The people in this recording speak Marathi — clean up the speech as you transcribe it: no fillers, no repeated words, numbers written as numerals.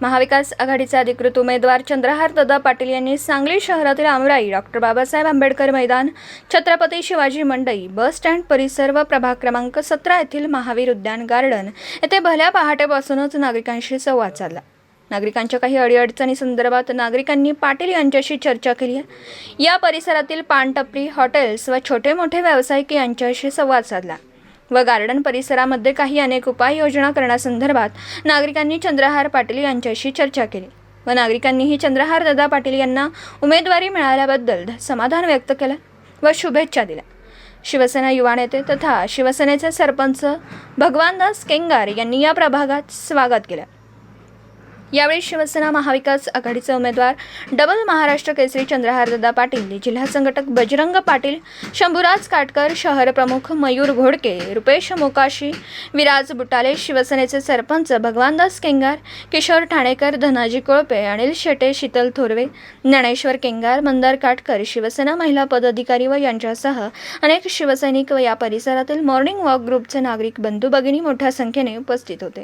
महाविकास आघाडीचे अधिकृत उमेदवार चंद्रहार दादा पाटील यांनी सांगली शहरातील आमराई, डॉक्टर बाबासाहेब आंबेडकर मैदान, छत्रपती शिवाजी मंडई, बस स्टँड परिसर व प्रभाग क्रमांक 17 येथील महावीर उद्यान गार्डन येथे भल्या पहाटेपासूनच नागरिकांशी संवाद साधला। नागरिकांच्या काही अडीअडचणी संदर्भात नागरिकांनी पाटील यांच्याशी चर्चा केली आहे। या परिसरातील पानटपरी, हॉटेल्स व छोटे मोठे व्यावसायिक यांच्याशी संवाद साधला व गार्डन परिसरामध्ये काही अनेक उपाययोजना करण्यासंदर्भात नागरिकांनी चंद्रहार पाटील यांच्याशी चर्चा केली व नागरिकांनीही चंद्रहार दादा पाटील यांना उमेदवारी मिळाल्याबद्दल समाधान व्यक्त केलं व शुभेच्छा दिल्या। शिवसेना युवा नेते तथा शिवसेनेचे सरपंच भगवानदास केंगार यांनी या प्रभागात स्वागत केलं। यावेळी शिवसेना महाविकास आघाडीचे उमेदवार डबल महाराष्ट्र केसरी चंद्रहार दादा पाटील, जिल्हा संघटक बजरंग पाटील, शंभूराज काटकर, शहर प्रमुख मयूर घोडके, रुपेश मोकाशी, विराज बुटाले, शिवसेनेचे सरपंच भगवानदास केंगार, किशोर ठाणेकर, धनाजी कोळपे, अनिल शेटे, शीतल थोरवे, ज्ञानेश्वर केंगार, मंदार काटकर, शिवसेना महिला पदाधिकारी व यांच्यासह अनेक शिवसैनिक व या परिसरातील मॉर्निंग वॉक ग्रुपचे नागरिक बंधू भगिनी मोठ्या संख्येने उपस्थित होते।